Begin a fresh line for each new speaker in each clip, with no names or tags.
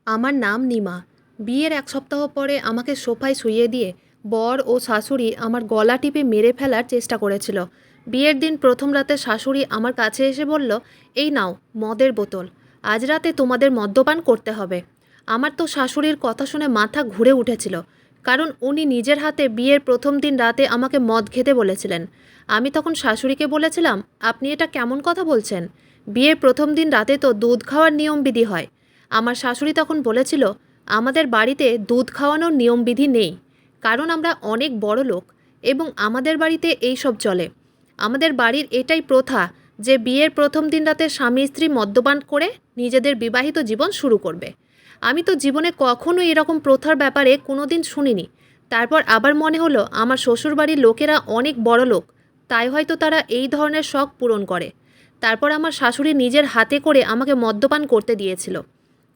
আমার নাম নিমা। বিয়ের ১ সপ্তাহ পরে আমাকে সোফায় শুইয়ে দিয়ে বর ও শাশুড়ি আমার গলা টিপে মেরে ফেলার চেষ্টা করেছিল। বিয়ের দিন প্রথম রাতে শাশুড়ি আমার কাছে এসে বলল, এই নাও মদের বোতল, আজ রাতে তোমাদের মদ্যপান করতে হবে। আমার তো শাশুড়ির কথা শুনে মাথা ঘুরে উঠেছিল, কারণ উনি নিজের হাতে বিয়ের প্রথম দিন রাতে আমাকে মদ খেতে বলেছিলেন। আমি তখন শাশুড়িকে বলেছিলাম, আপনি এটা কেমন কথা বলছেন? বিয়ের প্রথম দিন রাতে তো দুধ খাওয়ার নিয়মবিধি হয়। আমার শাশুড়ি তখন বলেছিল, আমাদের বাড়িতে দুধ খাওয়ানোর নিয়মবিধি নেই, কারণ আমরা অনেক বড় লোক এবং আমাদের বাড়িতে এই সব চলে। আমাদের বাড়ির এটাই প্রথা যে বিয়ের প্রথম দিন রাতে স্বামী স্ত্রী মদ্যপান করে নিজেদের বিবাহিত জীবন শুরু করবে। আমি তো জীবনে কখনো এরকম প্রথার ব্যাপারে কোনোদিন শুনিনি। তারপর আবার মনে হলো আমার শ্বশুরবাড়ির লোকেরা অনেক বড় লোক, তাই হয়তো তারা এই ধরনের শখ পূরণ করে। তারপর আমার শাশুড়ি নিজের হাতে করে আমাকে মদ্যপান করতে দিয়েছিল।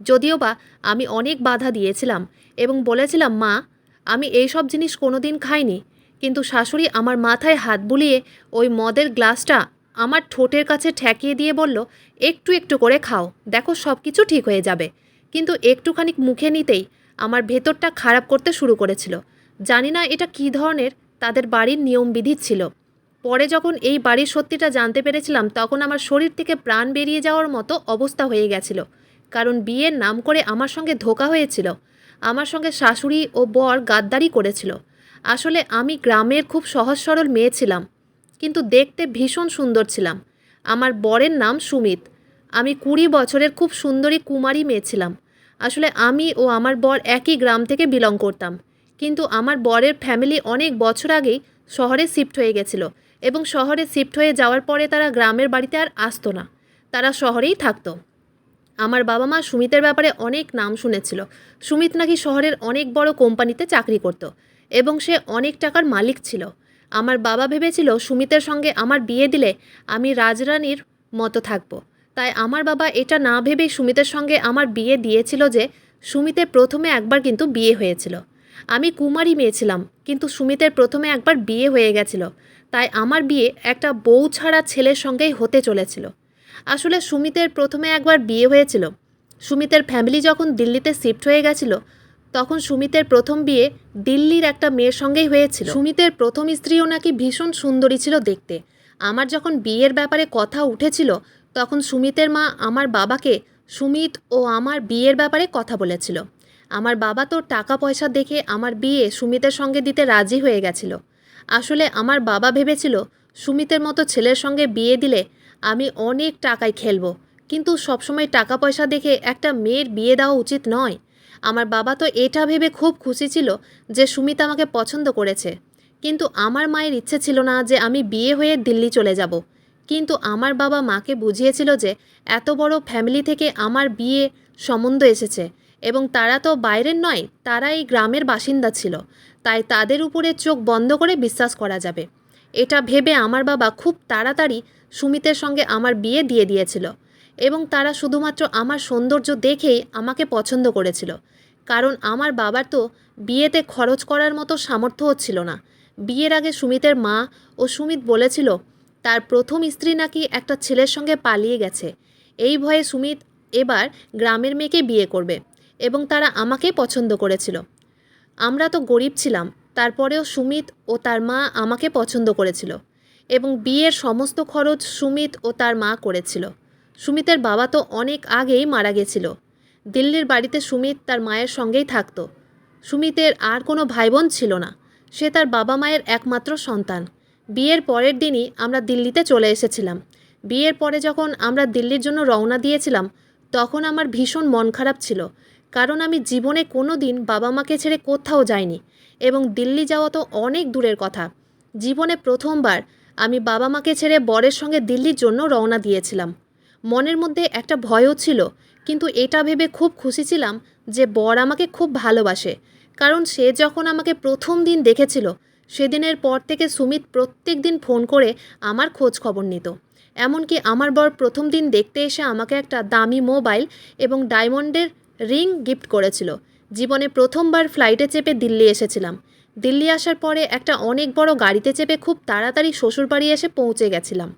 যদিও বা আমি অনেক বাধা দিয়েছিলাম এবং বলেছিলাম, মা, আমি এই সব জিনিস কোনোদিন খাইনি, কিন্তু শাশুড়ি আমার মাথায় হাত বুলিয়ে ওই মদের গ্লাসটা আমার ঠোঁটের কাছে ঠেকিয়ে দিয়ে বলল, একটু একটু করে খাও, দেখো সব কিছু ঠিক হয়ে যাবে। কিন্তু একটুখানি মুখে নিতেই আমার ভেতরটা খারাপ করতে শুরু করেছিল। জানি না এটা কী ধরনের তাদের বাড়ির নিয়মবিধি ছিল। পরে যখন এই বাড়ির সত্যিটা জানতে পেরেছিলাম, তখন আমার শরীর থেকে প্রাণ বেরিয়ে যাওয়ার মতো অবস্থা হয়ে গেছিল, কারণ বিয়ের নাম করে আমার সঙ্গে ধোঁকা হয়েছিল। আমার সঙ্গে শাশুড়ি ও বর গাদ্দারি করেছিল। আসলে আমি গ্রামের খুব সহজ সরল মেয়ে ছিলাম, কিন্তু দেখতে ভীষণ সুন্দর ছিলাম। আমার বরের নাম সুমিত। আমি ২০ বছরের খুব সুন্দরী কুমারী মেয়ে ছিলাম। আসলে আমি ও আমার বর একই গ্রাম থেকে বিলং করতাম, কিন্তু আমার বরের ফ্যামিলি অনেক বছর আগেই শহরে শিফট হয়ে গেছিল এবং শহরে শিফট হয়ে যাওয়ার পরে তারা গ্রামের বাড়িতে আর আসতো না, তারা শহরেই থাকতো। আমার বাবা মা সুমিতের ব্যাপারে অনেক নাম শুনেছিল। সুমিত নাকি শহরের অনেক বড় কোম্পানিতে চাকরি করত এবং সে অনেক টাকার মালিক ছিল। আমার বাবা ভেবেছিল সুমিতের সঙ্গে আমার বিয়ে দিলে আমি রাজরানীর মতো থাকব। তাই আমার বাবা এটা না ভেবেই সুমিতের সঙ্গে আমার বিয়ে দিয়েছিল। যে সুমিতের প্রথমে একবার কিন্তু বিয়ে হয়েছিল। আমি কুমারী মেয়ে ছিলাম, কিন্তু সুমিতের প্রথমে একবার বিয়ে হয়ে গেছিল, তাই আমার বিয়ে একটা বউ ছাড়া ছেলের সঙ্গেই হতে চলেছিল। আসলে সুমিতের প্রথমে একবার বিয়ে হয়েছিল। সুমিতের ফ্যামিলি যখন দিল্লিতে শিফট হয়ে গেছিল, তখন সুমিতের প্রথম বিয়ে দিল্লির একটা মেয়ের সঙ্গেই হয়েছিল। সুমিতের প্রথম স্ত্রীও নাকি ভীষণ সুন্দরী ছিল দেখতে। আমার যখন বিয়ের ব্যাপারে কথা উঠেছিল, তখন সুমিতের মা আমার বাবাকে সুমিত ও আমার বিয়ের ব্যাপারে কথা বলেছিল। আমার বাবা তো টাকা পয়সা দেখে আমার বিয়ে সুমিতের সঙ্গে দিতে রাজি হয়ে গেছিল। আসলে আমার বাবা ভেবেছিল সুমিতের মতো ছেলের সঙ্গে বিয়ে দিলে আমি অনেক টাকায় খেলবো, কিন্তু সবসময় টাকা পয়সা দেখে একটা মেয়ের বিয়ে দেওয়া উচিত নয়। আমার বাবা তো এটা ভেবে খুব খুশি ছিল যে সুমিত আমাকে পছন্দ করেছে, কিন্তু আমার মায়ের ইচ্ছে ছিল না যে আমি বিয়ে হয়ে দিল্লি চলে যাব। কিন্তু আমার বাবা মাকে বুঝিয়েছিল যে এত বড় ফ্যামিলি থেকে আমার বিয়ে সম্বন্ধ এসেছে এবং তারা তো বাইরের নয়, তারা এই গ্রামের বাসিন্দা ছিল, তাই তাদের উপরে চোখ বন্ধ করে বিশ্বাস করা যাবে। এটা ভেবে আমার বাবা খুব তাড়াতাড়ি সুমিতের সঙ্গে আমার বিয়ে দিয়ে দিয়েছিল এবং তারা শুধুমাত্র আমার সৌন্দর্য দেখেই আমাকে পছন্দ করেছিল, কারণ আমার বাবার তো বিয়েতে খরচ করার মতো সামর্থ্য হচ্ছিল না। বিয়ের আগে সুমিতের মা ও সুমিত বলেছিল তার প্রথম স্ত্রী নাকি একটা ছেলের সঙ্গে পালিয়ে গেছে। এই ভয়ে সুমিত এবার গ্রামের মেয়েকে বিয়ে করবে এবং তারা আমাকে পছন্দ করেছিল। আমরা তো গরিব ছিলাম, তারপরেও সুমিত ও তার মা আমাকে পছন্দ করেছিল এবং বিয়ের সমস্ত খরচ সুমিত ও তার মা করেছিল। সুমিতের বাবা তো অনেক আগেই মারা গেছিল। দিল্লির বাড়িতে সুমিত তার মায়ের সঙ্গেই থাকতো। সুমিতের আর কোনো ভাই বোন ছিল না, সে তার বাবা মায়ের একমাত্র সন্তান। বিয়ের পরের দিনই আমরা দিল্লিতে চলে এসেছিলাম। বিয়ের পরে যখন আমরা দিল্লির জন্য রওনা দিয়েছিলাম, তখন আমার ভীষণ মন খারাপ ছিল, কারণ আমি জীবনে কোনো দিন বাবা মাকে ছেড়ে কোথাও যাইনি এবং দিল্লি যাওয়া তো অনেক দূরের কথা। জীবনে প্রথমবার আমি বাবা মাকে ছেড়ে বরের সঙ্গে দিল্লির জন্য রওনা দিয়েছিলাম। মনের মধ্যে একটা ভয়ও ছিল, কিন্তু এটা ভেবে খুব খুশি ছিলাম যে বর আমাকে খুব ভালোবাসে, কারণ সে যখন আমাকে প্রথম দিন দেখেছিল, সেদিনের পর থেকে সুমিত প্রত্যেক দিন ফোন করে আমার খোঁজ খবর নিত। এমনকি আমার বর প্রথম দিন দেখতে এসে আমাকে একটা দামি মোবাইল এবং ডায়মন্ডের রিং গিফট করেছিল। জীবনে প্রথমবার ফ্লাইটে চেপে দিল্লি এসেছিলাম। দিল্লি আসার পরে একটা অনেক বড় গাড়িতে চেপে খুব তাড়াতাড়ি শ্বশুরবাড়ি এসে পৌঁছে গেছিলাম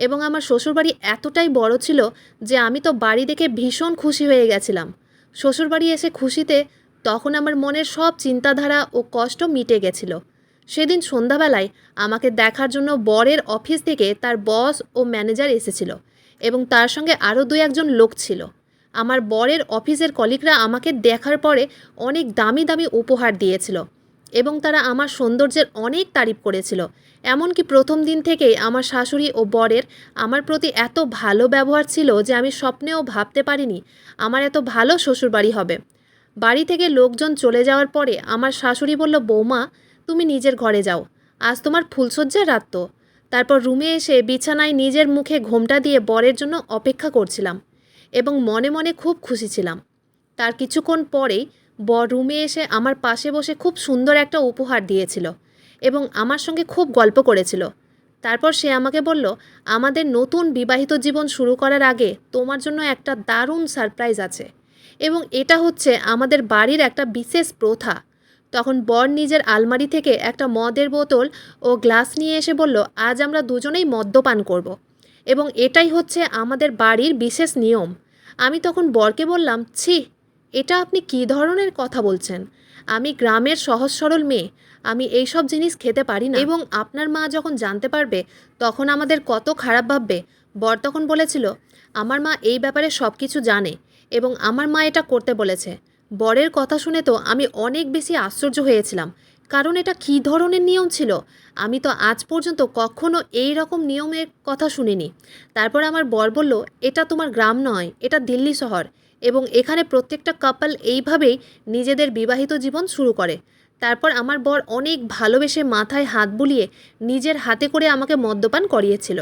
এবং আমার শ্বশুরবাড়ি এতটাই বড় ছিল যে আমি তো বাড়ি দেখে ভীষণ খুশি হয়ে গেছিলাম। শ্বশুরবাড়ি এসে খুশিতে তখন আমার মনের সব চিন্তাধারা ও কষ্ট মিটে গেছিল। সেদিন সন্ধ্যাবেলায় আমাকে দেখার জন্য বরের অফিস থেকে তার বস ও ম্যানেজার এসেছিল এবং তার সঙ্গে আরও দু একজন লোক ছিল। আমার বরের অফিসের কলিগরা আমাকে দেখার পরে অনেক দামি দামি উপহার দিয়েছিল এবং তারা আমার সৌন্দর্যের অনেক তারিফ করেছিল। এমনকি প্রথম দিন থেকেই আমার শাশুড়ি ও বরের আমার প্রতি এত ভালো ব্যবহার ছিল যে আমি স্বপ্নেও ভাবতে পারিনি আমার এত ভালো শ্বশুরবাড়ি হবে। বাড়ি থেকে লোকজন চলে যাওয়ার পরে আমার শাশুড়ি বলল, বৌমা তুমি নিজের ঘরে যাও, আজ তোমার ফুলশয্যার রাত তো। তারপর রুমে এসে বিছানায় নিজের মুখে ঘোমটা দিয়ে বরের জন্য অপেক্ষা করছিলাম এবং মনে মনে খুব খুশি ছিলাম। তার কিছুক্ষণ পরেই বর রুমে এসে আমার পাশে বসে খুব সুন্দর একটা উপহার দিয়েছিল এবং আমার সঙ্গে খুব গল্প করেছিল। তারপর সে আমাকে বলল, আমাদের নতুন বিবাহিত জীবন শুরু করার আগে তোমার জন্য একটা দারুণ সারপ্রাইজ আছে এবং এটা হচ্ছে আমাদের বাড়ির একটা বিশেষ প্রথা। তখন বর নিজের আলমারি থেকে একটা মদের বোতল ও গ্লাস নিয়ে এসে বলল, আজ আমরা দুজনেই মদ্যপান করব এবং এটাই হচ্ছে আমাদের বাড়ির বিশেষ নিয়ম। আমি তখন বরকে বললাম, ছি, এটা আপনি কী ধরনের কথা বলছেন? আমি গ্রামের সহজ সরল মেয়ে, আমি এইসব জিনিস খেতে পারি না এবং আপনার মা যখন জানতে পারবে তখন আমাদের কত খারাপ ভাববে। বর তখন বলেছিল, আমার মা এই ব্যাপারে সব কিছু জানে এবং আমার মা এটা করতে বলেছে। বরের কথা শুনে তো আমি অনেক বেশি আশ্চর্য হয়েছিলাম, কারণ এটা কী ধরনের নিয়ম ছিল? আমি তো আজ পর্যন্ত কখনো এই রকম নিয়মের কথা শুনিনি। তারপর আমার বর বলল, এটা তোমার গ্রাম নয়, এটা দিল্লি শহর এবং এখানে প্রত্যেকটা কাপল এইভাবেই নিজেদের বিবাহিত জীবন শুরু করে। তারপর আমার বর অনেক ভালোবেসে মাথায় হাত বুলিয়ে নিজের হাতে করে আমাকে মদ্যপান করিয়েছিল।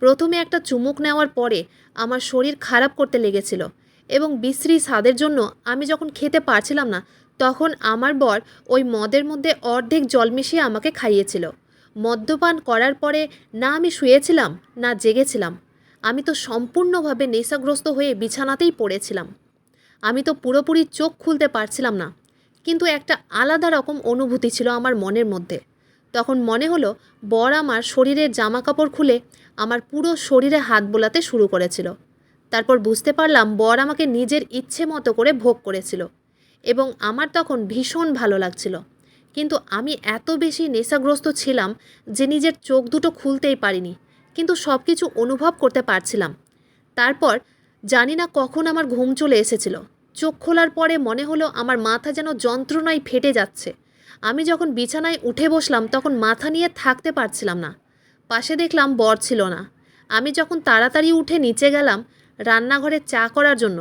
প্রথমে একটা চুমুক নেওয়ার পরে আমার শরীর খারাপ করতে লেগেছিল এবং বিশ্রী স্বাদের জন্য আমি যখন খেতে পারছিলাম না তখন আমার বর ওই মদের মধ্যে অর্ধেক জল মিশিয়ে আমাকে খাইয়েছিল। মদ্যপান করার পরে না আমি শুয়েছিলাম না জেগেছিলাম, আমি তো সম্পূর্ণভাবে নেশাগ্রস্ত হয়ে বিছানাতেই পড়েছিলাম। আমি তো পুরোপুরি চোখ খুলতে পারছিলাম না, কিন্তু একটা আলাদা রকম অনুভূতি ছিল আমার মনের মধ্যে। তখন মনে হলো বর আমার শরীরের জামা কাপড় খুলে আমার পুরো শরীরে হাত বোলাতে শুরু করেছিল। তারপর বুঝতে পারলাম বর আমাকে নিজের ইচ্ছে মতো করে ভোগ করেছিল এবং আমার তখন ভীষণ ভালো লাগছিল। কিন্তু আমি এত বেশি নেশাগ্রস্ত ছিলাম যে নিজের চোখ দুটো খুলতেই পারিনি, কিন্তু সব কিছু অনুভব করতে পারছিলাম। তারপর জানি না কখন আমার ঘুম চলে এসেছিল। চোখ খোলার পরে মনে হলো আমার মাথা যেন যন্ত্রণায় ফেটে যাচ্ছে। আমি যখন বিছানায় উঠে বসলাম তখন মাথা নিয়ে থাকতে পারছিলাম না। পাশে দেখলাম বর ছিল না। আমি যখন তাড়াতাড়ি উঠে নিচে গেলাম রান্নাঘরে চা করার জন্য,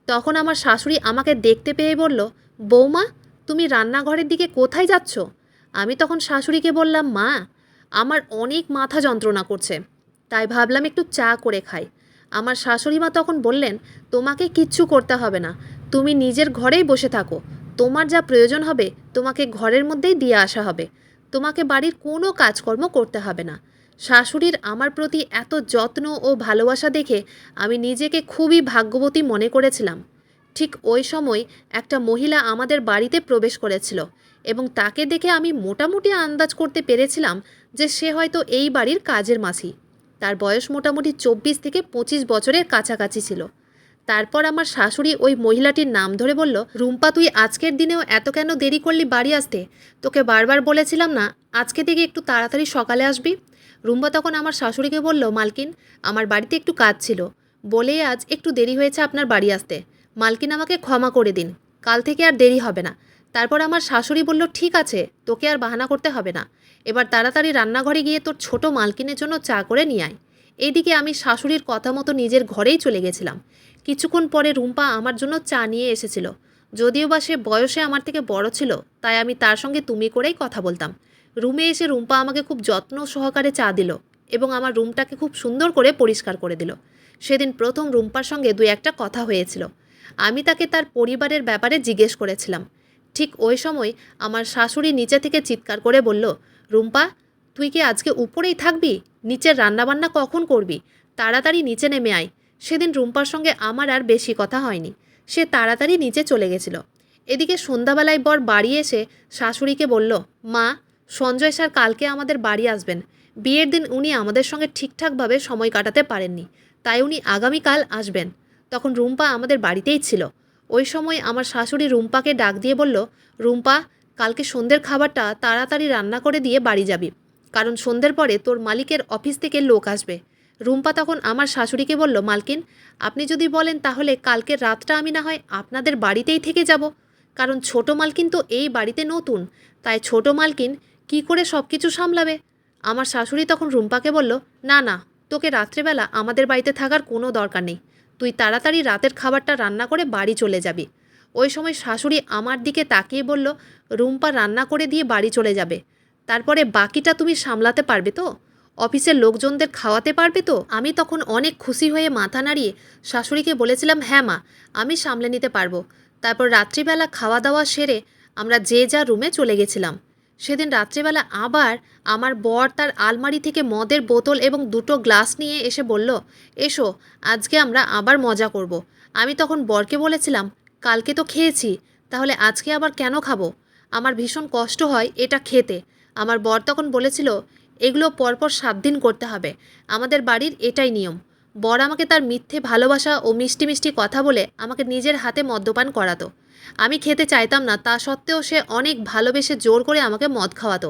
তখন আমার শাশুড়ি আমাকে দেখতে পেয়ে বলল, বৌমা তুমি রান্নাঘরের দিকে কোথায় যাচ্ছ? আমি তখন শাশুড়িকে বললাম, মা আমার অনেক মাথা যন্ত্রণা করছে, তাই ভাবলাম একটু চা করে খাই। আমার শাশুড়ি মা তখন বললেন, তোমাকে কিচ্ছু করতে হবে না, তুমি নিজের ঘরেই বসে থাকো, তোমার যা প্রয়োজন হবে তোমাকে ঘরের মধ্যেই দিয়ে আসা হবে, তোমাকে বাড়ির কোনো কাজকর্ম করতে হবে না। শাশুড়ির আমার প্রতি এত যত্ন ও ভালোবাসা দেখে আমি নিজেকে খুবই ভাগ্যবতী মনে করেছিলাম। ঠিক ওই সময় একটা মহিলা আমাদের বাড়িতে প্রবেশ করেছিল এবং তাকে দেখে আমি মোটামুটি আন্দাজ করতে পেরেছিলাম যে সে হয়তো এই বাড়ির কাজের মাসি। তার বয়স মোটামুটি 24 থেকে 25 বছরের কাছাকাছি ছিল। তারপর আমার শাশুড়ি ওই মহিলাটির নাম ধরে বলল, রুম্পা তুই আজকের দিনেও এত কেন দেরি করলি বাড়ি আসতে? তোকে বারবার বলেছিলাম না আজকে থেকে একটু তাড়াতাড়ি সকালে আসবি? রুম্পা তখন আমার শাশুড়িকে বলল, মালকিন আমার বাড়িতে একটু কাজ ছিল বলেই আজ একটু দেরি হয়েছে আপনার বাড়ি আসতে, মালকিন আমাকে ক্ষমা করে দিন, কাল থেকে আর দেরি হবে না। তারপর আমার শাশুড়ি বলল, ঠিক আছে, তোকে আর বাহানা করতে হবে না, এবার তাড়াতাড়ি রান্নাঘরে গিয়ে তোর ছোট মালকিনের জন্য চা করে নিয়ে আয়। এইদিকে আমি শাশুড়ির কথা মতো নিজের ঘরেই চলে গেছিলাম। কিছুক্ষণ পরে রুম্পা আমার জন্য চা নিয়ে এসেছিল। যদিও বা সে বয়সে আমার থেকে বড় ছিল, তাই আমি তার সঙ্গে তুমি করেই কথা বলতাম। রুমে এসে রুম্পা আমাকে খুব যত্ন সহকারে চা দিল এবং আমার রুমটাকে খুব সুন্দর করে পরিষ্কার করে দিল। সেদিন প্রথম রুম্পার সঙ্গে দু একটা কথা হয়েছিল। আমি তাকে তার পরিবারের ব্যাপারে জিজ্ঞেস করেছিলাম। ঠিক ওই সময় আমার শাশুড়ি নিচে থেকে চিৎকার করে বলল, রুম্পা তুই কি আজকে উপরেই থাকবি? নিচের রান্নাবান্না কখন করবি? তাড়াতাড়ি নিচে নেমে আয়। সেদিন রুম্পার সঙ্গে আমার আর বেশি কথা হয়নি, সে তাড়াতাড়ি নিচে চলে গেছিল। এদিকে সন্ধ্যাবেলায় বর বাড়ি এসে শাশুড়িকে বলল, মা সঞ্জয় স্যার কালকে আমাদের বাড়ি আসবেন, বিয়ের দিন উনি আমাদের সঙ্গে ঠিকঠাকভাবে সময় কাটাতে পারেননি, তাই উনি আগামীকাল আসবেন। তখন রুম্পা আমাদের বাড়িতেই ছিল। ওই সময় আমার শাশুড়ি রুম্পাকে ডাক দিয়ে বলল, রুম্পা, কালকে সন্ধ্যের খাবারটা তাড়াতাড়ি রান্না করে দিয়ে বাড়ি যাবি, কারণ সন্ধ্যের পরে তোর মালিকের অফিস থেকে লোক আসবে। রুম্পা তখন আমার শাশুড়িকে বলল, মালকিন, আপনি যদি বলেন তাহলে কালকের রাতটা আমি না হয় আপনাদের বাড়িতেই থেকে যাব, কারণ ছোট মালকিন তো এই বাড়িতে নতুন, তাই ছোট মালকিন কি করে সব কিছু সামলাবে। আমার শাশুড়ি তখন রুম্পাকে বলল, না না, তোকে রাত্রেবেলা আমাদের বাড়িতে থাকার কোনো দরকার নেই, তুই তাড়াতাড়ি রাতের খাবারটা রান্না করে বাড়ি চলে যাবি। ওই সময় শাশুড়ি আমার দিকে তাকিয়ে বলল, রুম্পা রান্না করে দিয়ে বাড়ি চলে যাবে, তারপরে বাকিটা তুমি সামলাতে পারবে তো? অফিসের লোকজনদের খাওয়াতে পারবে তো? আমি তখন অনেক খুশি হয়ে মাথা নাড়িয়ে শাশুড়িকে বলেছিলাম, হ্যাঁ মা, আমি সামলে নিতে পারবো। তারপর রাত্রিবেলা খাওয়া দাওয়া সেরে আমরা যে যার রুমে চলে গেছিলাম। সেদিন রাত্রিবেলা আবার আমার বর তার আলমারি থেকে মদের বোতল এবং দুটো গ্লাস নিয়ে এসে বলল, এসো, আজকে আমরা আবার মজা করব। আমি তখন বরকে বলেছিলাম, কালকে তো খেয়েছি, তাহলে আজকে আবার কেন খাবো? আমার ভীষণ কষ্ট হয় এটা খেতে। আমার বর তখন বলেছিল, এগুলো পরপর 7 দিন করতে হবে, আমাদের বাড়ির এটাই নিয়ম। বর আমাকে তার মিথ্যে ভালোবাসা ও মিষ্টি মিষ্টি কথা বলে আমাকে নিজের হাতে মদ্যপান করাতো। আমি খেতে চাইতাম না, তা সত্ত্বেও সে অনেক ভালোবেসে জোর করে আমাকে মদ খাওয়াতো।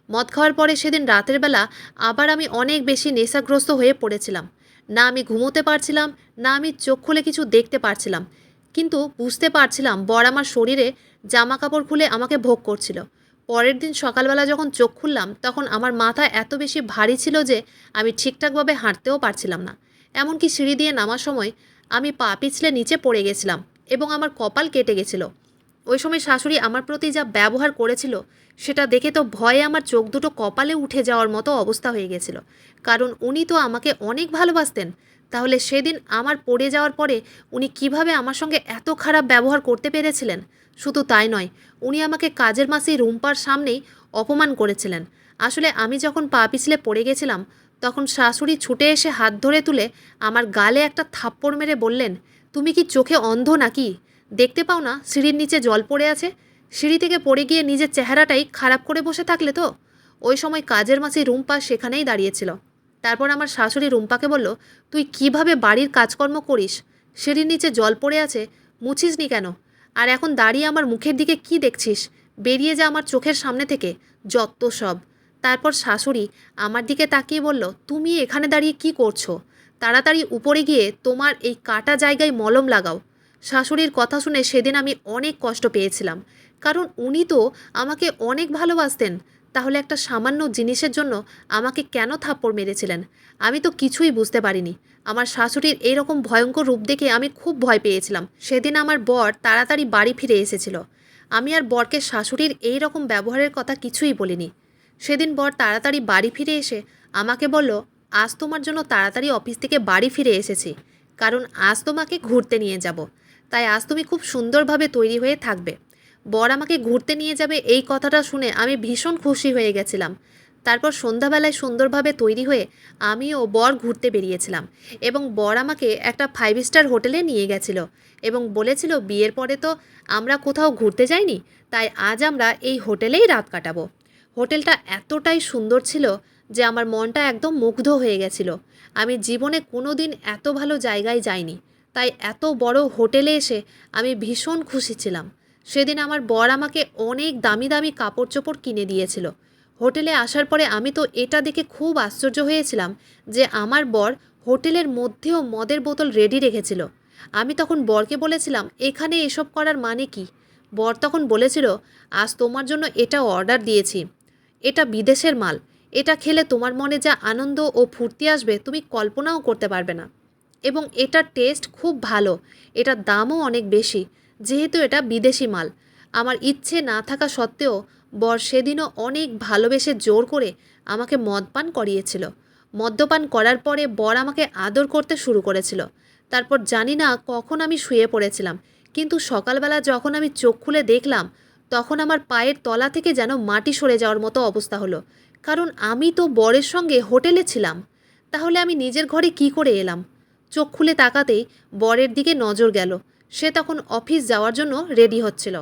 মদ খাওয়ার পরে সেদিন রাতের বেলা আবার আমি অনেক বেশি নেশাগ্রস্ত হয়ে পড়েছিলাম। না আমি ঘুমোতে পারছিলাম, না আমি চোখ খুলে কিছু দেখতে পারছিলাম, কিন্তু বুঝতে পারছিলাম বর আমার শরীরে জামা কাপড় খুলে আমাকে ভোগ করছিল। পরের দিন সকালবেলা যখন চোখ খুললাম তখন আমার মাথা এত বেশি ভারী ছিল যে আমি ঠিকঠাকভাবে হাঁটতেও পারছিলাম না। এমনকি সিঁড়ি দিয়ে নামার সময় আমি পা পিছলে নিচে পড়ে গেছিলাম এবং আমার কপাল কেটে গেছিল। ওই সময় শাশুড়ি আমার প্রতি যা ব্যবহার করেছিল সেটা দেখে তো ভয়ে আমার চোখ দুটো কপালে উঠে যাওয়ার মতো অবস্থা হয়ে গেছিল, কারণ উনি তো আমাকে অনেক ভালোবাসতেন। তাহলে সেদিন আমার পড়ে যাওয়ার পরে উনি কিভাবে আমার সঙ্গে এত খারাপ ব্যবহার করতে পেরেছিলেন? শুধু তাই নয়, উনি আমাকে কাজের মাসি রুম্পার সামনেই অপমান করেছিলেন। আসলে আমি যখন পা পিছলে পড়ে গেছিলাম তখন শাশুড়ি ছুটে এসে হাত ধরে তুলে আমার গালে একটা থাপ্পড় মেরে বললেন, তুমি কি চোখে অন্ধ নাকি? দেখতে পাও না সিঁড়ির নিচে জল পড়ে আছে? সিঁড়ি থেকে পড়ে গিয়ে নিজের চেহারাটাই খারাপ করে বসে থাকলে তো? ওই সময় কাজের মাসি রুম্পা সেখানেই দাঁড়িয়েছিল। তারপর আমার শাশুড়ি রুম্পাকে বলল, তুই কিভাবে বাড়ির কাজকর্ম করিস? সিঁড়ির নিচে জল পড়ে আছে, মুছিসনি কেন? আর এখন দাঁড়িয়ে আমার মুখের দিকে কি দেখছিস? বেরিয়ে যা আমার চোখের সামনে থেকে, যত সব। তারপর শাশুড়ি আমার দিকে তাকিয়ে বলল, তুমি এখানে দাঁড়িয়ে কি করছো? তাড়াতাড়ি উপরে গিয়ে তোমার এই কাটা জায়গায় মলম লাগাও। শাশুড়ির কথা শুনে সেদিন আমি অনেক কষ্ট পেয়েছিলাম, কারণ উনি তো আমাকে অনেক ভালোবাসতেন। তাহলে একটা সামান্য জিনিসের জন্য আমাকে কেন থাপ্পড় মেরেছিলেন? আমি তো কিছুই বুঝতে পারিনি। আমার শাশুড়ির এইরকম ভয়ঙ্কর রূপ দেখে আমি খুব ভয় পেয়েছিলাম। সেদিন আমার বর তাড়াতাড়ি বাড়ি ফিরে এসেছিল। আমি আর বরকে শাশুড়ির এই রকম ব্যবহারের কথা কিছুই বলিনি। সেদিন বর তাড়াতাড়ি বাড়ি ফিরে এসে আমাকে বলল, আজ তোমার জন্য তাড়াতাড়ি অফিস থেকে বাড়ি ফিরে এসেছি, কারণ আজ তোমাকে ঘুরতে নিয়ে যাব, তাই আজ তুমি খুব সুন্দরভাবে তৈরি হয়ে থাকবে। বর আমাকে ঘুরতে নিয়ে যাবে এই কথাটা শুনে আমি ভীষণ খুশি হয়ে গেছিলাম। তারপর সন্ধ্যাবেলায় সুন্দরভাবে তৈরি হয়ে আমি ও বর ঘুরতে বেরিয়েছিলাম এবং বর আমাকে একটা 5 স্টার হোটেলে নিয়ে গেছিল এবং বলেছিল, বিয়ের পরে তো আমরা কোথাও ঘুরতে যাইনি, তাই আজ আমরা এই হোটেলেই রাত কাটাবো। হোটেলটা এতটাই সুন্দর ছিল যে আমার মনটা একদম মুগ্ধ হয়ে গেছিল। আমি জীবনে কোনো দিন এত ভালো জায়গায় যাইনি, তাই এত বড় হোটেলে এসে আমি ভীষণ খুশি ছিলাম। সেদিন আমার বর আমাকে অনেক দামি দামি কাপড় চোপড় কিনে দিয়েছিল। হোটেলে আসার পরে আমি তো এটা দেখে খুব আশ্চর্য হয়েছিলাম যে আমার বর হোটেলের মধ্যেও মদের বোতল রেডি রেখেছিল। আমি তখন বরকে বলেছিলাম, এখানে এসব করার মানে কি? বর তখন বলেছিল, আজ তোমার জন্য এটা অর্ডার দিয়েছি, এটা বিদেশের মাল, এটা খেলে তোমার মনে যা আনন্দ ও ফুর্তি আসবে তুমি কল্পনাও করতে পারবে না, এবং এটার টেস্ট খুব ভালো, এটার দামও অনেক বেশি, যেহেতু এটা বিদেশি মাল। আমার ইচ্ছে না থাকা সত্ত্বেও বর সেদিনও অনেক ভালোবেসে জোর করে আমাকে মদপান করিয়েছিল। মদ্যপান করার পরে বর আমাকে আদর করতে শুরু করেছিল। তারপর জানি না কখন আমি শুয়ে পড়েছিলাম, কিন্তু সকালবেলা যখন আমি চোখ খুলে দেখলাম তখন আমার পায়ের তলা থেকে যেন মাটি সরে যাওয়ার মতো অবস্থা হলো, কারণ আমি তো বরের সঙ্গে হোটেলে ছিলাম। তাহলে আমি নিজের ঘরে কি করে এলাম? চোখ খুলে তাকাতেই বরের দিকে নজর গেল। সে তখন অফিস যাওয়ার জন্য রেডি হচ্ছিল।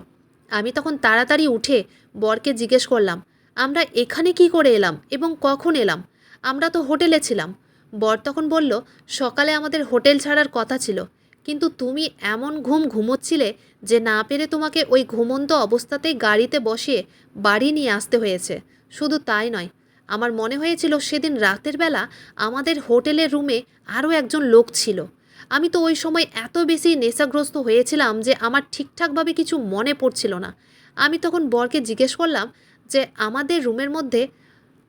আমি তখন তাড়াতাড়ি উঠে বরকে জিজ্ঞেস করলাম, আমরা এখানে কি করে এলাম এবং কখন এলাম? আমরা তো হোটেলে ছিলাম। বর তখন বলল, সকালে আমাদের হোটেল ছাড়ার কথা ছিল, কিন্তু তুমি এমন ঘুম ঘুমোচ্ছিলে যে না পেরে তোমাকে ওই ঘুমন্ত অবস্থাতেই গাড়িতে বসিয়ে বাড়ি নিয়ে আসতে হয়েছে। শুধু তাই নয়, আমার মনে হয়েছিল সেদিন রাতের বেলা আমাদের হোটেলের রুমে আরও একজন লোক ছিল। আমি তো ওই সময় এত বেশি নেশাগ্রস্ত হয়েছিলাম যে আমার ঠিকঠাকভাবে কিছু মনে পড়ছিল না। আমি তখন বরকে জিজ্ঞেস করলাম যে আমাদের রুমের মধ্যে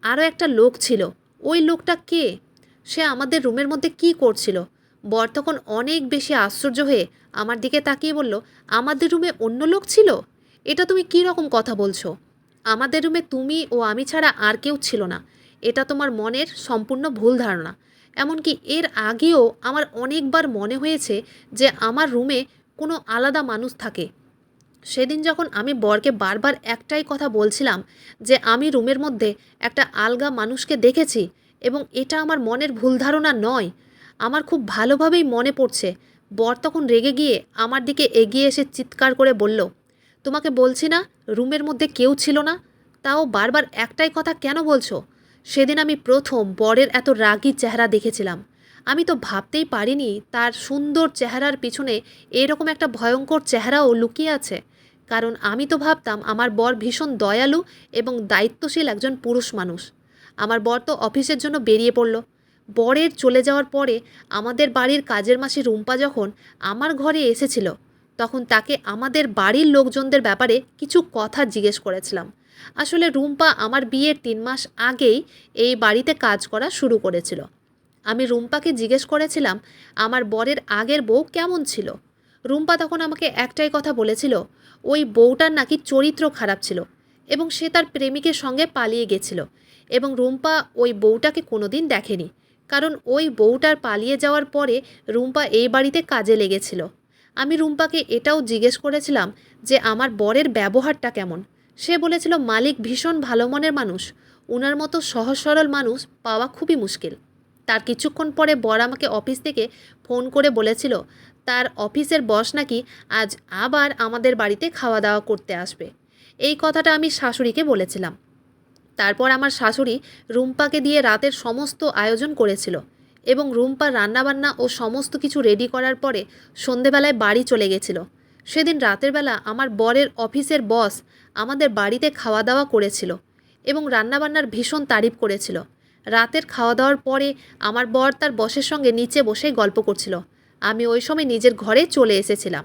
আরও একটা লোক ছিল, ওই লোকটা কে? সে আমাদের রুমের মধ্যে কী করছিল? বর তখন অনেক বেশি আশ্চর্য হয়ে আমার দিকে তাকিয়ে বলল, আমাদের রুমে অন্য লোক ছিল? এটা তুমি কী রকম কথা বলছো? আমাদের রুমে তুমি ও আমি ছাড়া আর কেউ ছিল না। এটা তোমার মনের সম্পূর্ণ ভুল ধারণা। এমনকি এর আগেও আমার অনেকবার মনে হয়েছে যে আমার রুমে কোনো আলাদা মানুষ থাকে। সেদিন যখন আমি বরকে বারবার একটাই কথা বলছিলাম যে আমি রুমের মধ্যে একটা আলগা মানুষকে দেখেছি এবং এটা আমার মনের ভুল ধারণা নয়, আমার খুব ভালোভাবেই মনে পড়ছে, বর তখন রেগে গিয়ে আমার দিকে এগিয়ে এসে চিৎকার করে বলল, তোমাকে বলছি না রুমের মধ্যে কেউ ছিল না, তাও বারবার একটাই কথা কেন বলছো? সেদিন আমি প্রথম বরের এত রাগী চেহারা দেখেছিলাম। আমি তো ভাবতেই পারিনি তার সুন্দর চেহারার পিছনে এরকম একটা ভয়ঙ্কর চেহারাও লুকিয়ে আছে। কারণ আমি তো ভাবতাম আমার বর ভীষণ দয়ালু এবং দায়িত্বশীল একজন পুরুষ মানুষ। আমার বর তো অফিসের জন্য বেরিয়ে পড়ল। বরের চলে যাওয়ার পরে আমাদের বাড়ির কাজের মাসি রুম্পা যখন আমার ঘরে এসেছিল, তখন তাকে আমাদের বাড়ির লোকজনদের ব্যাপারে কিছু কথা জিজ্ঞেস করেছিলাম। আসলে রুম্পা আমার বিয়ের 3 মাস আগেই এই বাড়িতে কাজ করা শুরু করেছিল। আমি রুম্পাকে জিজ্ঞেস করেছিলাম আমার বরের আগের বউ কেমন ছিল। রুম্পা তখন আমাকে একটাই কথা বলেছিল, ওই বউটার নাকি চরিত্র খারাপ ছিল এবং সে তার প্রেমিকের সঙ্গে পালিয়ে গেছিল এবং রুম্পা ওই বউটাকে কোনোদিন দেখেনি, কারণ ওই বউটার পালিয়ে যাওয়ার পরে রুম্পা এই বাড়িতে কাজে লেগেছিল। আমি রুম্পাকে এটাও জিজ্ঞেস করেছিলাম যে আমার বরের ব্যবহারটা কেমন। সে বলেছিল মালিক ভীষণ ভালো মনের মানুষ, ওনার মতো সহজ সরল মানুষ পাওয়া খুবই মুশকিল। তার কিছুক্ষণ পরে বর আমাকে অফিস থেকে ফোন করে বলেছিল তার অফিসের বস নাকি আজ আবার আমাদের বাড়িতে খাওয়া দাওয়া করতে আসবে। এই কথাটা আমি শাশুড়িকে বলেছিলাম। তারপর আমার শাশুড়ি রুম্পাকে দিয়ে রাতের সমস্ত আয়োজন করেছিল এবং রুম্পা রান্নাবান্না ও সমস্ত কিছু রেডি করার পরে সন্ধেবেলায় বাড়ি চলে গেছিল। সেদিন রাতের বেলা আমার বরের অফিসের বস আমাদের বাড়িতে খাওয়া দাওয়া করেছিল এবং রান্নাবান্নার ভীষণ তারিফ করেছিল। রাতের খাওয়া দাওয়ার পরে আমার বর তার বসের সঙ্গে নিচে বসে গল্প করছিল। আমি ওই সময় নিজের ঘরে চলে এসেছিলাম।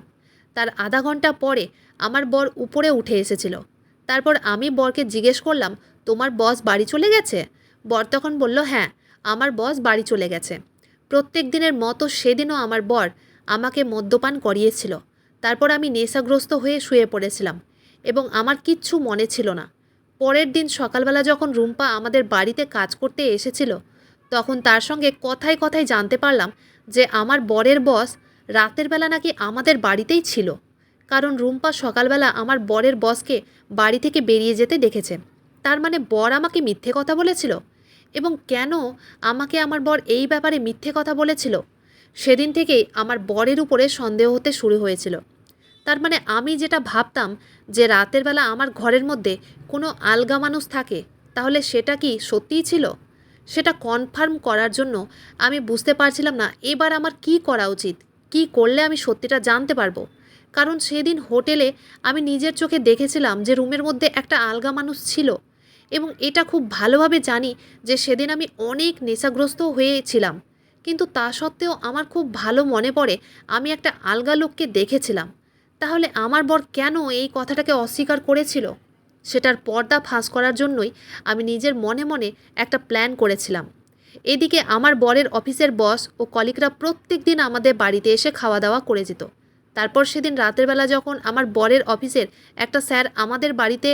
তার আধা ঘন্টা পরে আমার বর উপরে উঠে এসেছিল। তারপর আমি বরকে জিজ্ঞেস করলাম, তোমার বস বাড়ি চলে গেছে? বর তখন বলল, হ্যাঁ, আমার বস বাড়ি চলে গেছে। প্রত্যেক দিনের মতো সেদিনও আমার বর আমাকে মদ্যপান করিয়েছিল। তারপর আমি নেশাগ্রস্ত হয়ে শুয়ে পড়েছিলাম এবং আমার কিচ্ছু মনে ছিল না। পরের দিন সকালবেলা যখন রুম্পা আমাদের বাড়িতে কাজ করতে এসেছিল, তখন তার সঙ্গে কথায় কথায় জানতে পারলাম যে আমার বরের বস রাতের বেলা নাকি আমাদের বাড়িতেই ছিল। কারণ রুম্পা সকালবেলা আমার বরের বসকে বাড়ি থেকে বেরিয়ে যেতে দেখেছে। তার মানে বর আমাকে মিথ্যে কথা বলেছিল। এবং কেন আমাকে আমার বর এই ব্যাপারে মিথ্যে কথা বলেছিল? সেদিন থেকেই আমার বরের উপরে সন্দেহ হতে শুরু হয়েছিল। তার মানে আমি যেটা ভাবতাম যে রাতের বেলা আমার ঘরের মধ্যে কোনো আলগা মানুষ থাকে, তাহলে সেটা কি সত্যিই ছিল? সেটা কনফার্ম করার জন্য আমি বুঝতে পারছিলাম না এবার আমার কি করা উচিত, কি করলে আমি সত্যিটা জানতে পারবো। কারণ সেদিন হোটেলে আমি নিজের চোখে দেখেছিলাম যে রুমের মধ্যে একটা আলগা মানুষ ছিল এবং এটা খুব ভালোভাবে জানি যে সেদিন আমি অনেক নেশাগ্রস্ত হয়েছিলাম। কিন্তু তা সত্ত্বেও আমার খুব ভালো মনে পড়ে আমি একটা আলগা লোককে দেখেছিলাম। তাহলে আমার বর কেন এই কথাটাকে অস্বীকার করেছিল? সেটার পর্দা ফাঁস করার জন্যই আমি নিজের মনে মনে একটা প্ল্যান করেছিলাম। এদিকে আমার বরের অফিসের বস ও কলিগরা প্রত্যেক দিন আমাদের বাড়িতে এসে খাওয়া দাওয়া করে যেত। তারপর সেদিন রাতের বেলা যখন আমার বরের অফিসের একটা স্যার আমাদের বাড়িতে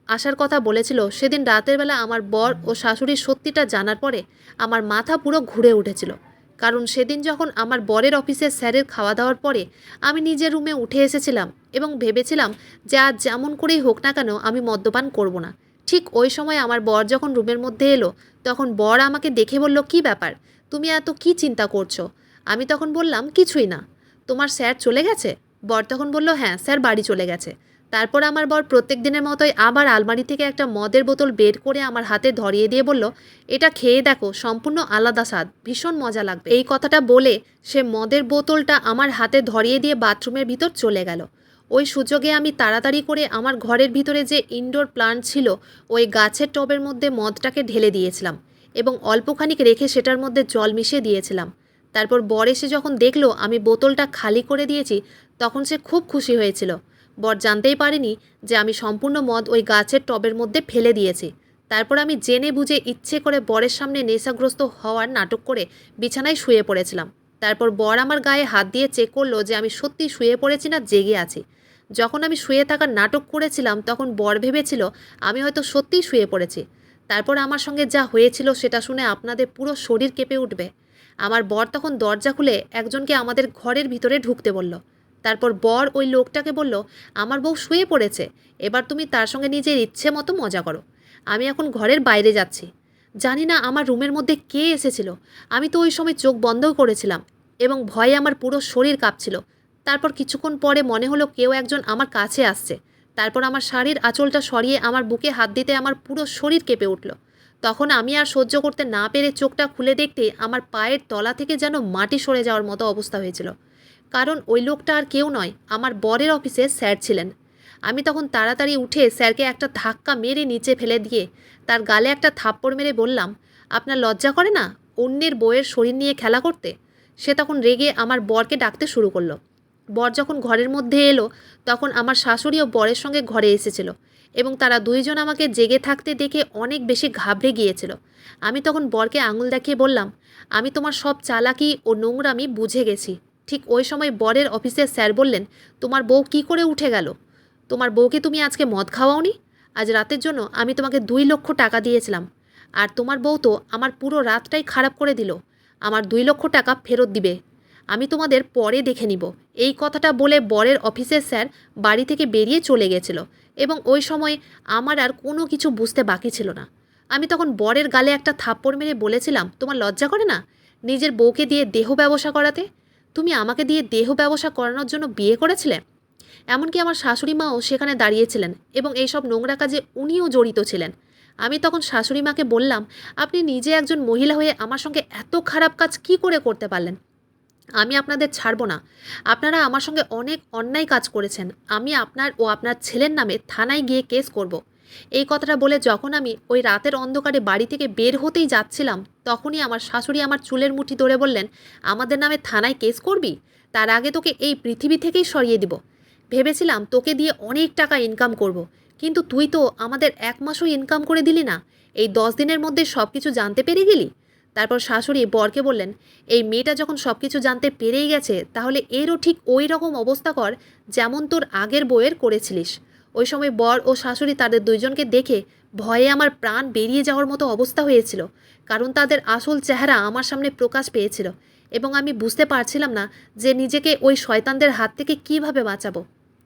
আসার কথা বলেছিল, সেদিন রাতের বেলা আমার বর ও শাশুড়ির সত্যিটা জানার পরে আমার মাথা পুরো ঘুরে উঠেছিল। কারণ সেদিন যখন আমার বরের অফিসের স্যারের খাওয়া দাওয়ার পরে আমি নিজের রুমে উঠে এসেছিলাম এবং ভেবেছিলাম যে আজ যেমন করেই হোক না কেন আমি মদ্যপান করব না। ঠিক ওই সময় আমার বর যখন রুমের মধ্যে এলো, তখন বর আমাকে দেখে বলল, কী ব্যাপার, তুমি এত কী চিন্তা করছো? আমি তখন বললাম, কিছুই না। তোমার স্যার চলে গেছে? বর তখন বলল, হ্যাঁ, স্যার বাড়ি চলে গেছে। তারপর আমার বর প্রত্যেক দিনের মতোই আবার আলমারি থেকে একটা মদের বোতল বের করে আমার হাতে ধরিয়ে দিয়ে বলল, এটা খেয়ে দেখো, সম্পূর্ণ আলাদা স্বাদ, ভীষণ মজা লাগবে। এই কথাটা বলে সে মদের বোতলটা আমার হাতে ধরিয়ে দিয়ে বাথরুমের ভিতর চলে গেল। ওই সুযোগে আমি তাড়াতাড়ি করে আমার ঘরের ভিতরে যে ইনডোর প্লান্ট ছিল ওই গাছের টবের মধ্যে মদটাকে ঢেলে দিয়েছিলাম এবং অল্পখানিক রেখে সেটার মধ্যে জল মিশিয়ে দিয়েছিলাম। তারপর বর এসে যখন দেখলো আমি বোতলটা খালি করে দিয়েছি তখন সে খুব খুশি হয়েছিল। বর জানতেই পারেনি যে আমি সম্পূর্ণ মদ ওই গাছের টবের মধ্যে ফেলে দিয়েছি। তারপর আমি জেনে বুঝে ইচ্ছে করে বরের সামনে নেশাগ্রস্ত হওয়ার নাটক করে বিছানায় শুয়ে পড়েছিলাম। তারপর বর আমার গায়ে হাত দিয়ে চেক করলো যে আমি সত্যি শুয়ে পড়েছি না জেগে আছি। যখন আমি শুয়ে থাকার নাটক করেছিলাম তখন বর ভেবেছিল আমি হয়তো সত্যিই শুয়ে পড়েছি। তারপর আমার সঙ্গে যা হয়েছিল সেটা শুনে আপনাদের পুরো শরীর কেঁপে উঠবে। আমার বর তখন দরজা খুলে একজনকে আমাদের ঘরের ভিতরে ঢুকতে বলল। তারপর বর ওই লোকটাকে বলল, আমার বউ শুয়ে পড়েছে, এবার তুমি তার সঙ্গে নিজের ইচ্ছে মতো মজা করো। আমি এখন ঘরের বাইরে যাচ্ছি। জানি না আমার রুমের মধ্যে কে এসেছিল। আমি তো ওই সময় চোখ বন্ধও করেছিলাম এবং ভয়ে আমার পুরো শরীর কাঁপছিল। তারপর কিছুক্ষণ পরে মনে হলো কেউ একজন আমার কাছে আসছে। তারপর আমার শাড়ির আঁচলটা সরিয়ে আমার বুকে হাত দিতে আমার পুরো শরীর কেঁপে উঠল। তখন আমি আর সহ্য করতে না পেরে চোখটা খুলে দেখতে আমার পায়ের তলা থেকে যেন মাটি সরে যাওয়ার মতো অবস্থা হয়েছিল। কারণ ওই লোকটা আর কেউ নয়, আমার বরের অফিসে স্যার ছিলেন। আমি তখন তাড়াতাড়ি উঠে স্যারকে একটা ধাক্কা মেরে নিচে ফেলে দিয়ে তার গালে একটা থাপ্পড় মেরে বললাম, আপনার লজ্জা করে না অন্যের বউয়ের শরীর নিয়ে খেলা করতে? সে তখন রেগে আমার বরকে ডাকতে শুরু করলো। বর যখন ঘরের মধ্যে এলো তখন আমার শাশুড়িও বরের সঙ্গে ঘরে এসেছিল এবং তারা দুইজন আমাকে জেগে থাকতে দেখে অনেক বেশি ঘাবড়ে গিয়েছিল। আমি তখন বরকে আঙুল দেখিয়ে বললাম, আমি তোমার সব চালাকি ও নোংরামি বুঝে গেছি। ঠিক ওই সময় বরের অফিসের স্যার বললেন, তোমার বউ কি করে উঠে গেল? তোমার বউকে তুমি আজকে মদ খাওয়াওনি? আজ রাতের জন্য আমি তোমাকে 2 লক্ষ টাকা দিয়েছিলাম, আর তোমার বউ তো আমার পুরো রাতটাই খারাপ করে দিল। আমার 2 লক্ষ টাকা ফেরত দিবে, আমি তোমাদের পরে দেখে নিব। এই কথাটা বলে বরের অফিসের স্যার বাড়ি থেকে বেরিয়ে চলে গেছিল এবং ওই সময় আমার আর কোনো কিছু বুঝতে বাকি ছিল না। আমি তখন বরের গালে একটা থাপ্পড় মেরে বলেছিলাম, তোমার লজ্জা করে না নিজের বউকে দিয়ে দেহ ব্যবসা করাতে? তুমি আমাকে দিয়ে দেহ ব্যবসা করানোর জন্য বিয়ে করেছিলে? এমনকি আমার শাশুড়ি মাও সেখানে দাঁড়িয়েছিলেন এবং এইসব নোংরা কাজে উনিও জড়িত ছিলেন। আমি তখন শাশুড়ি মাকে বললাম, আপনি নিজে একজন মহিলা হয়ে আমার সঙ্গে এত খারাপ কাজ কি করে করতে পারলেন? আমি আপনাদের ছাড়ব না। আপনারা আমার সঙ্গে অনেক অন্যায় কাজ করেছেন। আমি আপনার ও আপনার ছেলের নামে থানায় গিয়ে কেস করব। এই কথাটা বলে যখন আমি ওই রাতের অন্ধকারে বাড়ি থেকে বের হতেই যাচ্ছিলাম তখনই আমার শাশুড়ি আমার চুলের মুঠি ধরে বললেন, আমাদের নামে থানায় কেস করবি? তার আগে তোকে এই পৃথিবী থেকেই সরিয়ে দিব। ভেবেছিলাম তোকে দিয়ে অনেক টাকা ইনকাম করব, কিন্তু তুই তো আমাদের 1 মাসও ইনকাম করে দিলি না। এই 10 দিনের মধ্যে সব কিছু জানতে পেরে গেলি। তারপর শাশুড়ি বরকে বললেন, এই মেয়েটা যখন সব কিছু জানতে পেরেই গেছে তাহলে এরও ঠিক ওই রকম অবস্থা কর যেমন তোর আগের বউয়ের করেছিলিস। ওই সময় বর ও শাশুড়ি তাদের দুইজনকে দেখে ভয়ে আমার প্রাণ বেরিয়ে যাওয়ার মতো অবস্থা হয়েছিল, কারণ তাদের আসল চেহারা আমার সামনে প্রকাশ পেয়েছিল এবং আমি বুঝতে পারছিলাম না যে নিজেকে ওই শয়তানদের হাত থেকে কিভাবে বাঁচাবো।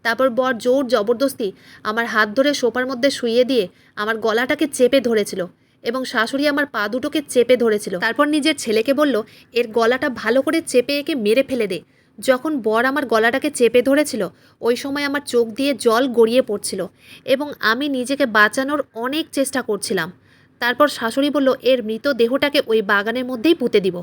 তারপর বর জোর জবরদস্তি আমার হাত ধরে সোফার মধ্যে শুইয়ে দিয়ে আমার গলাটাকে চেপে ধরেছিল এবং শাশুড়ি আমার পা দুটোকে চেপে ধরেছিল। তারপর নিজের ছেলেকে বলল, এর গলাটা ভালো করে চেপে একে মেরে ফেলে দে। যখন বর আমার গলাটাকে চেপে ধরেছিল ওই সময় আমার চোখ দিয়ে জল গড়িয়ে পড়ছিল এবং আমি নিজেকে বাঁচানোর অনেক চেষ্টা করছিলাম। তারপর শাশুড়ি বলল, এর মৃত দেহটাকে ওই বাগানের মধ্যেই পুঁতে দিব।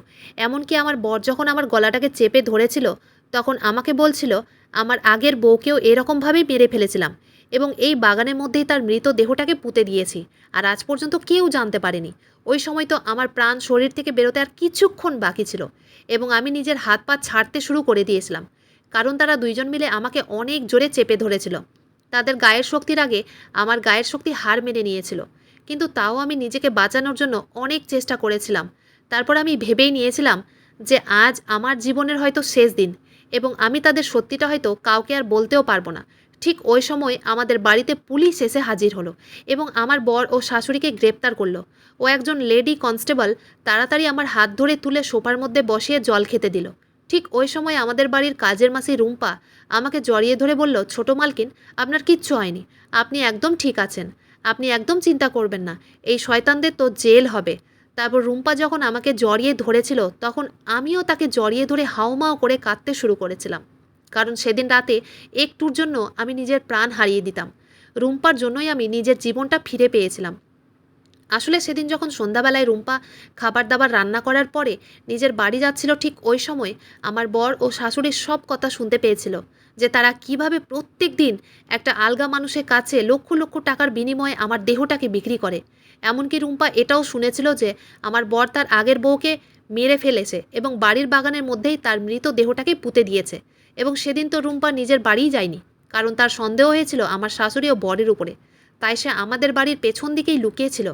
এমনকি আমার বর যখন আমার গলাটাকে চেপে ধরেছিল তখন আমাকে বলছিল, আমার আগের বউকেও এরকমভাবেই মেরে ফেলেছিলাম এবং এই বাগানের মধ্যেই তার মৃত দেহটাকে পুঁতে দিয়েছি, আর আজ পর্যন্ত কেউ জানতে পারেনি। ওই সময় তো আমার প্রাণ শরীর থেকে বেরোতে আর কিছুক্ষণ বাকি ছিল এবং আমি নিজের হাত পা ছাড়তে শুরু করে দিয়েছিলাম, কারণ তারা দুইজন মিলে আমাকে অনেক জোরে চেপে ধরেছিল। তাদের গায়ের শক্তির আগে আমার গায়ের শক্তি হার মেনে নিয়েছিল, কিন্তু তাও আমি নিজেকে বাঁচানোর জন্য অনেক চেষ্টা করেছিলাম। তারপর আমি ভেবেই নিয়েছিলাম যে আজ আমার জীবনের হয়তো শেষ দিন এবং আমি তাদের সত্যিটা হয়তো কাউকে আর বলতেও পারবো না। ঠিক ওই সময় আমাদের বাড়িতে পুলিশ এসে হাজির হলো এবং আমার বর ও শাশুড়িকে গ্রেপ্তার করলো। ও একজন লেডি কনস্টেবল তাড়াতাড়ি আমার হাত ধরে তুলে সোফার মধ্যে বসিয়ে জল খেতে দিল। ঠিক ওই সময় আমাদের বাড়ির কাজের মাসি রুম্পা আমাকে জড়িয়ে ধরে বলল, ছোট মালকিন, আপনার কিচ্ছু হয়নি, আপনি একদম ঠিক আছেন, আপনি একদম চিন্তা করবেন না, এই শয়তানদের তো জেল হবে। তারপর রুম্পা যখন আমাকে জড়িয়ে ধরেছিল তখন আমিও তাকে জড়িয়ে ধরে হাউমাউ করে কাঁদতে শুরু করেছিলাম। কারণ সেদিন রাতে একটুর জন্য আমি নিজের প্রাণ হারিয়ে দিতাম। রুম্পার জন্যই আমি নিজের জীবনটা ফিরে পেয়েছিলাম। আসলে সেদিন যখন সন্ধ্যাবেলায় রুম্পা খাবার দাবার রান্না করার পরে নিজের বাড়ি যাচ্ছিল, ঠিক ওই সময় আমার বর ও শাশুড়ির সব কথা শুনতে পেয়েছিল, যে তারা কিভাবে প্রত্যেক দিন একটা আলগা মানুষের কাছে লক্ষ লক্ষ টাকার বিনিময়ে আমার দেহটাকে বিক্রি করে। এমনকি রুম্পা এটাও শুনেছিল যে আমার বর তার আগের বউকে মেরে ফেলেছে এবং বাড়ির বাগানের মধ্যেই তার মৃত দেহটাকে পুঁতে দিয়েছে। এবং সেদিন তো রুম্পা নিজের বাড়িই যায়নি, কারণ তার সন্দেহ হয়েছিল আমার শাশুড়ি ও বরের উপরে। তাই সে আমাদের বাড়ির পেছন দিকেই লুকিয়েছিল।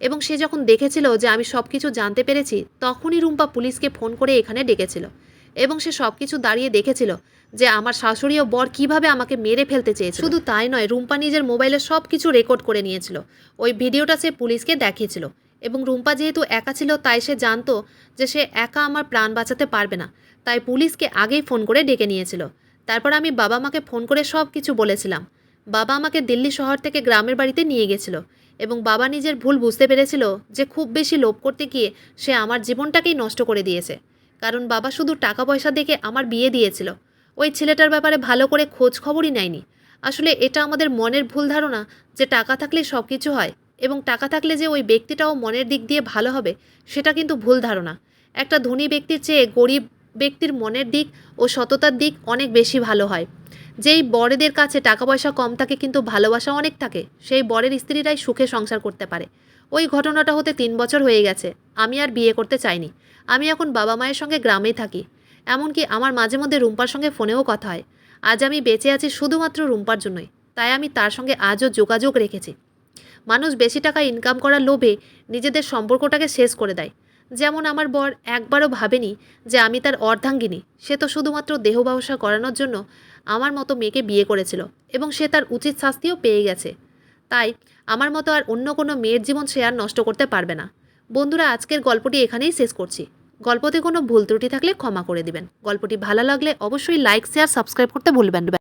এবং সে যখন দেখেছিল যে আমি সব কিছু জানতে পেরেছি, তখনই রুম্পা পুলিশকে ফোন করে এখানে ডেকেছিল। এবং সে সব কিছু দাঁড়িয়ে দেখেছিল যে আমার শাশুড়ি ও বর কিভাবে আমাকে মেরে ফেলতে চেয়েছিল। শুধু তাই নয়, রুম্পা নিজের মোবাইলে সব কিছু রেকর্ড করে নিয়েছিল। ওই ভিডিওটা সে পুলিশকে দেখিয়েছিল। এবং রুম্পা যেহেতু একা ছিল, তাই সে জানতো যে সে একা আমার প্রাণ বাঁচাতে পারবে না। তাই পুলিশকে আগেই ফোন করে ডেকে নিয়েছিল। তারপর আমি বাবা মাকে ফোন করে সব কিছু বলেছিলাম। বাবা আমাকে দিল্লি শহর থেকে গ্রামের বাড়িতে নিয়ে গেছিল। এবং বাবা নিজের ভুল বুঝতে পেরেছিল যে খুব বেশি লোভ করতে গিয়ে সে আমার জীবনটাকেই নষ্ট করে দিয়েছে। কারণ বাবা শুধু টাকা পয়সা দেখে আমার বিয়ে দিয়েছিল, ওই ছেলেটার ব্যাপারে ভালো করে খোঁজ খবরই নেয়নি। আসলে এটা আমাদের মনের ভুল ধারণা যে টাকা থাকলেই সব কিছু হয়, এবং টাকা থাকলে যে ওই ব্যক্তিটাও মনের দিক দিয়ে ভালো হবে, সেটা কিন্তু ভুল ধারণা। একটা ধনী ব্যক্তির চেয়ে গরিব ব্যক্তির মনের দিক ও সততার দিক অনেক বেশি ভালো হয়। যেই বরেদের কাছে টাকা পয়সা কম থাকে কিন্তু ভালোবাসা অনেক থাকে, সেই বরের স্ত্রীরাই সুখে সংসার করতে পারে। ওই ঘটনাটা হতে 3 বছর হয়ে গেছে। আমি আর বিয়ে করতে চাইনি। আমি এখন বাবা মায়ের সঙ্গে গ্রামেই থাকি। এমনকি আমার মাঝে মধ্যে রুম্পার সঙ্গে ফোনেও কথা হয়। আজ আমি বেঁচে আছি শুধুমাত্র রুম্পার জন্যই। তাই আমি তার সঙ্গে আজও যোগাযোগ রেখেছি। মানুষ বেশি টাকা ইনকাম করার লোভে নিজেদের সম্পর্কটাকে শেষ করে দেয়। যেমন আমার বর একবারও ভাবেনি যে আমি তার অর্ধাঙ্গিনী। সে তো শুধুমাত্র দেহ ব্যবসা করানোর জন্য আমার মতো মেয়েকে বিয়ে করেছিল, এবং সে তার উচিত শাস্তিও পেয়ে গেছে। তাই আমার মতো আর অন্য কোনো মেয়ের জীবন সে আর নষ্ট করতে পারবে না। বন্ধুরা, আজকের গল্পটি এখানেই শেষ করছি। গল্পতে কোনো ভুল ত্রুটি থাকলে ক্ষমা করে দিবেন। গল্পটি ভালো লাগলে অবশ্যই লাইক, শেয়ার, সাবস্ক্রাইব করতে ভুলবেন না।